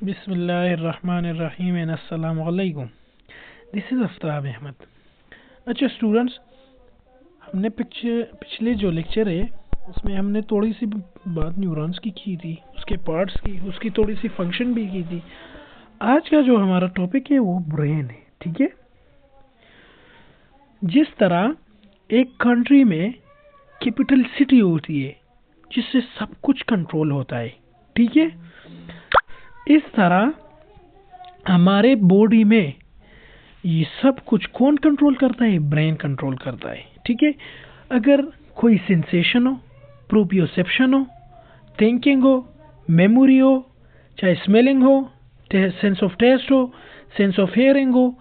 बिस्मिल्लाहिर्रहमानिर्रहीम एंड अस्सलाम वालेकुम। This is Aftab Ahmad. अच्छा स्टूडेंट्स, हमने पिछले जो लेक्चर है उसमें हमने थोड़ी सी बात न्यूरॉन्स की थी, उसके पार्ट्स की, उसकी थोड़ी सी फंक्शन भी की थी। आज का जो हमारा टॉपिक है वो ब्रेन है। ठीक है, जिस तरह एक कंट्री में कैपिटल सिटी होती है जिससे सब कुछ कंट्रोल होता है, ठीक है, इस तरह हमारे बॉडी में ये सब कुछ कौन कंट्रोल करता है? ब्रेन कंट्रोल करता है। ठीक है, अगर कोई सेंसेशन हो, प्रोप्रियोसेप्शन हो, थिंकिंग हो, मेमोरी हो, चाहे स्मेलिंग हो, सेंस ऑफ टेस्ट हो, सेंस ऑफ हियरिंग हो,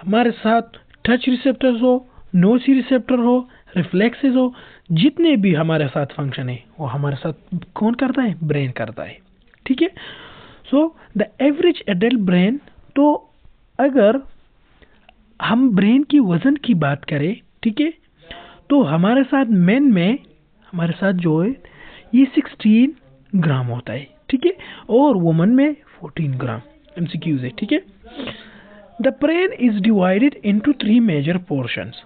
हमारे साथ टच रिसेप्टर्स हो, नोज रिसेप्टर हो, रिफ्लेक्सेस हो, जितने भी हमारे साथ फंक्शन है वो हमारे साथ कौन करता है? ब्रेन करता है। ठीक है, so the average adult brain, तो अगर हम ब्रेन की वजन की बात करें, ठीक है, तो हमारे साथ मेन में हमारे साथ जो है ये 16 ग्राम होता है। ठीक है, और वुमन में 14 ग्राम। एमसीक्यूज है। ठीक है, the brain is divided into 3 major portions.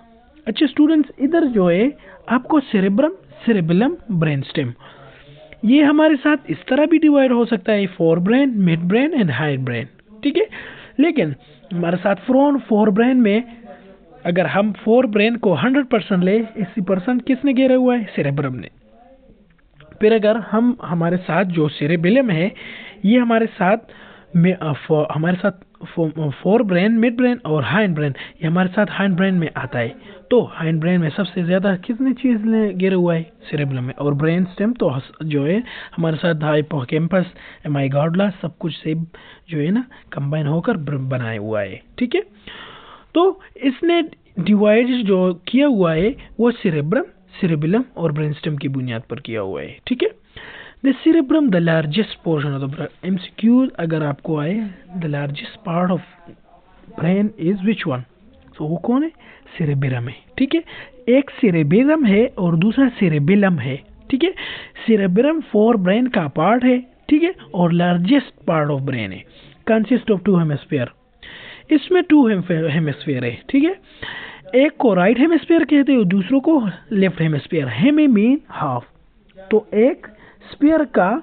अच्छा स्टूडेंट्स, इधर जो है आपको सेरेब्रम, सेरेबेलम, ब्रेन स्टेम, ये हमारे साथ इस तरह भी डिवाइड हो सकता है, fore brain, mid brain and high brain. ठीक है, लेकिन हमारे साथ फोर ब्रेन में अगर हम फोर ब्रेन को 100% ले, 80% किसने घेरा हुआ है? सेरेब्रम ने। फिर अगर हम हमारे साथ जो सेरेबेलम है, ये हमारे साथ फोर ब्रेन, मिड ब्रेन और हाइंड ब्रेन, ये हमारे साथ हाइंड ब्रेन में आता है। तो हाइंड ब्रेन में सबसे ज्यादा किसने चीज घेरा हुआ है? सेरेबेलम में। और ब्रेन स्टेम तो जो है हमारे साथ हिप्पोकैम्पस, एमाइगडाला, सब कुछ से जो है ना कंबाइन होकर बनाया हुआ है। ठीक है, तो इसने डिवाइड जो किया हुआ है वो सेरेब्रम, सेरेबेलम और ब्रेन स्टेम की बुनियाद पर किया हुआ है। ठीक है, the cerebrum the largest portion of the brain. MCQ अगर आपको आए, the largest part of brain is which one? तो वो कौन है? सेरेबेलम है। ठीक है, एक सेरेबेलम है और दूसरा सेरेबेलम है। ठीक है, सेरेबेलम फोर ब्रेन का पार्ट है। ठीक है, और लार्जेस्ट पार्ट ऑफ ब्रेन है, कंसिस्ट ऑफ 2 हेमिस्फीयर। इसमें 2 हेमिस्फीयर है। ठीक है, एक को राइट हेमिस्फीयर कहते हैं, दूसरों को left hemisphere. Hemi mean half, तो एक स्फीयर का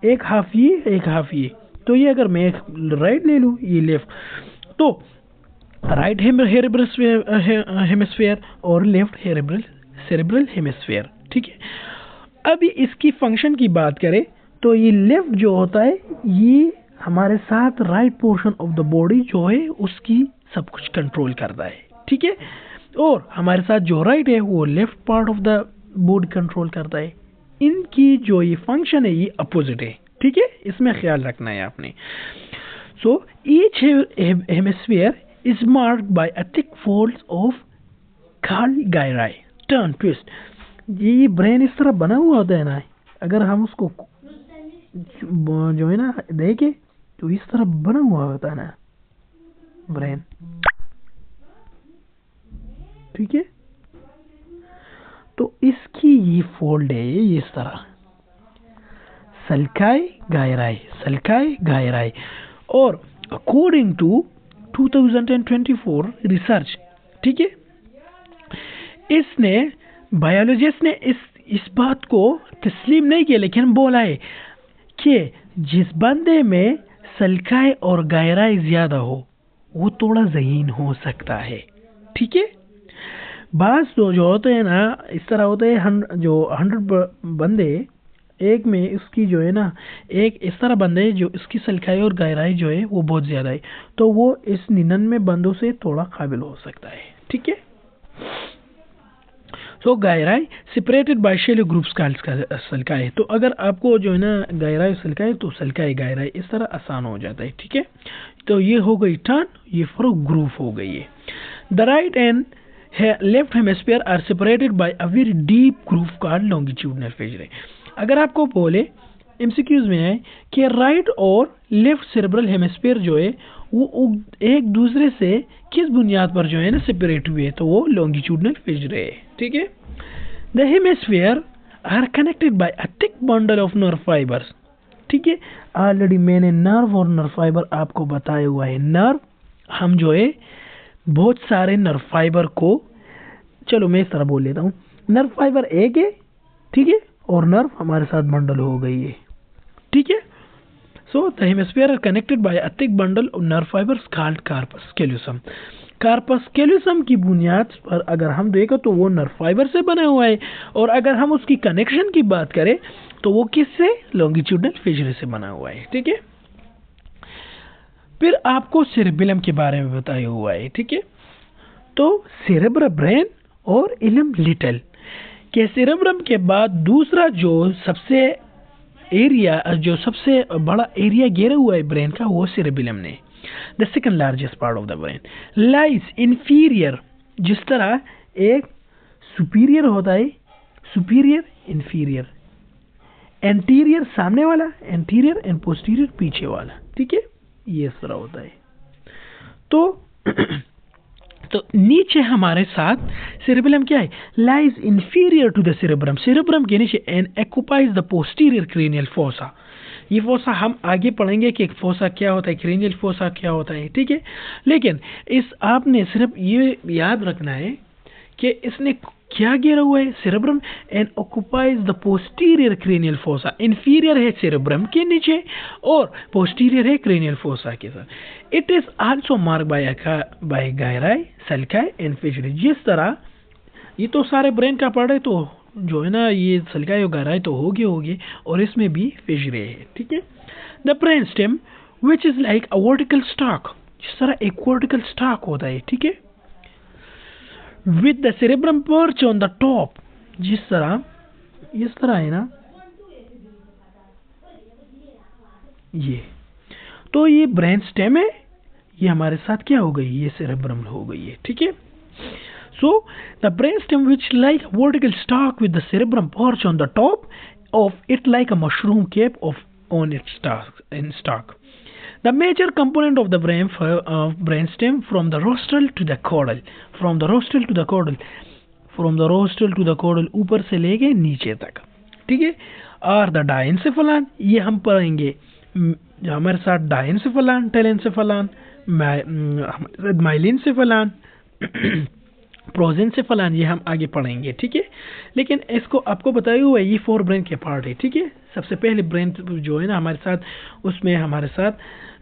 एक हाफ ये, एक हाफ ये। तो ये अगर मैं राइट ले लूं, ये लेफ्ट, तो राइट हेमिस्फीयर और लेफ्ट सेरेब्रल हेमिस्फीयर। ठीक है, अभी इसकी फंक्शन की बात करें तो ये लेफ्ट जो होता है ये हमारे साथ right portion of the body जो है उसकी सब कुछ कंट्रोल करता है। ठीक है, और हमारे साथ जो राइट है वो left part of the body control करता है। इनकी जो ये फंक्शन है ये अपोजिट है। ठीक है, इसमें ख्याल रखना है आपने। So each hemisphere is marked by a thick folds of gyri, turn, twist. ये ब्रेन इस तरह बना हुआ होता है ना, अगर हम उसको जो है ना देखे तो इस तरह बना हुआ होता है ना ब्रेन। ठीक है, तो इसकी ये फोल्ड है ये इस तरह, सल्काई गायराई। और अकॉर्डिंग टू 2024 रिसर्च, ठीक है, इसने बायोलॉजिस्ट ने इस बात को तस्लीम नहीं किया, लेकिन बोला है कि जिस बंदे में सल्काई और गायराई ज्यादा हो वो थोड़ा ज़हीन हो सकता है। ठीक है, बास तो जो होते हैं ना इस तरह होते हैं, जो 100 बंदे एक में उसकी जो है ना, एक इस तरह बंदे जो इसकी सल्काई और गहराई जो है वो बहुत ज्यादा है, तो वो इस 99 बंदों से थोड़ा काबिल हो सकता है। ठीक है, सो गहराई सेपरेटेड बाय शैलो ग्रुप्स का सल्काई। तो अगर आपको जो है ना गहराई सल्काई, तो सल्काई गहराई इस तरह आसान हो जाता है। ठीक है, तो ये हो गई टर्न, ये फॉर ग्रुप हो गई है। The right and left hemisphere are separated by a very deep groove called longitudinal fissure. अगर आपको बोले एमसीक्यूज में है कि राइट और लेफ्ट सेरेब्रल हेमिस्फीयर जो है वो एक दूसरे से किस बुनियाद पर जो है ना सेपरेट हुए, तो वो लॉन्गिट्यूडनल फिशर है। ठीक है, the hemisphere are connected by a thick bundle of nerve fibres. ठीक है। ऑलरेडी मैंने नर्व और नर्व फाइबर आपको बताया हुआ है। नर्व हम जो है बहुत सारे नर्व फाइबर को, चलो मैं इस तरह बोल लेता हूँ, नर्व फाइबर एक है, ठीक है, और नर्व हमारे साथ बंडल हो गई है, ठीक है। So the hemisphere are connected by a thick bundle of nerve fibres called corpus callosum. Corpus callosum की बुनियाद पर अगर हम देखें तो वो नर्व फाइबर से बना हुआ है, और अगर हम उसकी कनेक्शन की बात करें तो वो किससे, लॉन्गिट्यूडनल फिशरी से बना हुआ है, ठीक है। फिर आपको सेरेबेलम के बारे में बताया हुआ है, ठीक है। तो सेरेब्रम ब्रेन और इलम लिटिल के सेरेब्रम के बाद दूसरा जो सबसे बड़ा एरिया घेरा हुआ है ब्रेन का, वो सेरेबेलम ने। The second largest part of the brain lies inferior, जिस तरह एक सुपीरियर होता है, सुपीरियर इंफीरियर, एंटीरियर सामने वाला, एंटीरियर एंड पोस्टीरियर पीछे वाला, ठीक है, ये इस तरह होता है। तो नीचे हमारे साथ सेरेबेलम क्या है, lies inferior to the cerebrum, cerebrum के नीचे, and occupies the posterior cranial fossa. ये फोसा हम आगे पढ़ेंगे कि फोसा क्या होता है, क्रेनियल फोसा क्या होता है, ठीक है। लेकिन इस आपने सिर्फ ये याद रखना है कि इसने क्या घेरा हुआ है, cerebrum, and occupies the posterior cranial fossa. Inferior है सेरेब्रम के नीचे और पोस्टीरियर है क्रेनियल फोसा के साथ। It is also mark by gyri, sulci and fissures. जिस तरह ये तो सारे ब्रेन का पार्ट है, तो जो है ना ये सल्काई और गायराई तो होगी और इसमें भी फिशरी है, ठीक है। The brain stem which is like a vertical stock, जिस तरह एक वर्टिकल स्टॉक होता है, ठीक है, with the cerebrum perch on the top, जिस तरह इस तरह है ना ये, तो ये ब्रेन स्टेम है, ये हमारे साथ क्या हो गई, ये सेरेब्रम हो गई है, ठीक है। So the brain stem which like vertical stalk with the cerebrum perch on the top of it like a mushroom cap off on its stalk. The major component of the brainstem from the rostral to the caudal, from the rostral to the caudal, from the rostral to the caudal, ऊपर से लेके नीचे तक, ठीक है। और the डायेंसेफेलान, ये हम पढ़ेंगे हमारे साथ डायेंसेफेलान, टेलेंसेफेलान, माइलिनसेफेलान, प्रोजेंसेफेलान, ये हम आगे पढ़ेंगे, ठीक है। लेकिन इसको आपको बताया हुआ है ये 4 ब्रेन के पार्ट है, ठीक है। सबसे पहले ब्रेन जो है ना हमारे साथ, उसमें हमारे साथ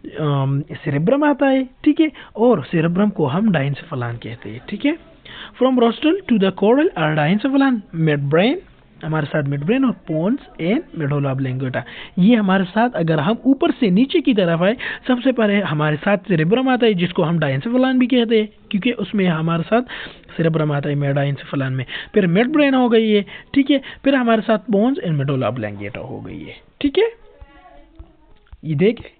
सेरेब्रम आता है, ठीक है, और सेरेब्रम को हम डायेंसेफेलान कहते हैं, ठीक है। From rostral to the caudal are diencephalon, midbrain हमारे साथ मिड ब्रेन, और पोन्स एंड मेडुला ऑब्लिंगुएटा, ये हमारे साथ। अगर हम ऊपर से नीचे की तरफ आए, सबसे पहले हमारे साथ सेरेब्रम आता है, जिसको हम डायेंसेफेलान भी कहते हैं, क्योंकि उसमें हमारे साथ सेरेब्रम आता है डायेंसेफेलान में। फिर मिड ब्रेन हो गई है, ठीक है। फिर हमारे साथ पोन्स एंड मेडुला ऑब्लिंगुएटा हो गई है, ठीक है। ये देखें,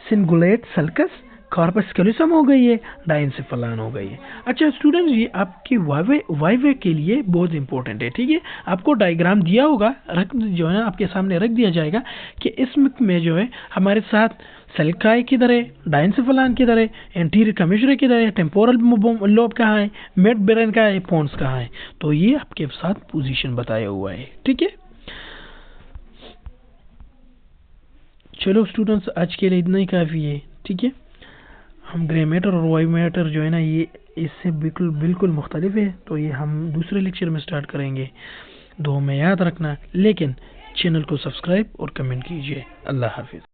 सिंगुलेट सल्कस, कॉर्पस कैल्यूसम हो गई है, डायेंसेफेलान हो गई है। अच्छा स्टूडेंट्स, ये आपके वाइवे के लिए बहुत इंपॉर्टेंट है, ठीक है। आपको डायग्राम दिया होगा, जो है ना आपके सामने रख दिया जाएगा कि इसमें जो है हमारे साथ सल्काई किधर है, डायेंसेफेलान किधर है, एंटीरियर कमिश्रे किधर है, टेम्पोरल लोब कहाँ है, मिड ब्रेन कहाँ है, पोन्स कहाँ है, तो ये आपके साथ पोजीशन बताया हुआ है, ठीक है। चलो स्टूडेंट्स, आज के लिए इतना ही काफ़ी है, ठीक है। हम ग्रे मैटर और वाइट मैटर जो है ना ये इससे बिल्कुल मुख्तलिफ है, तो ये हम दूसरे लेक्चर में स्टार्ट करेंगे। दो में याद रखना, लेकिन चैनल को सब्सक्राइब और कमेंट कीजिए। अल्लाह हाफिज़।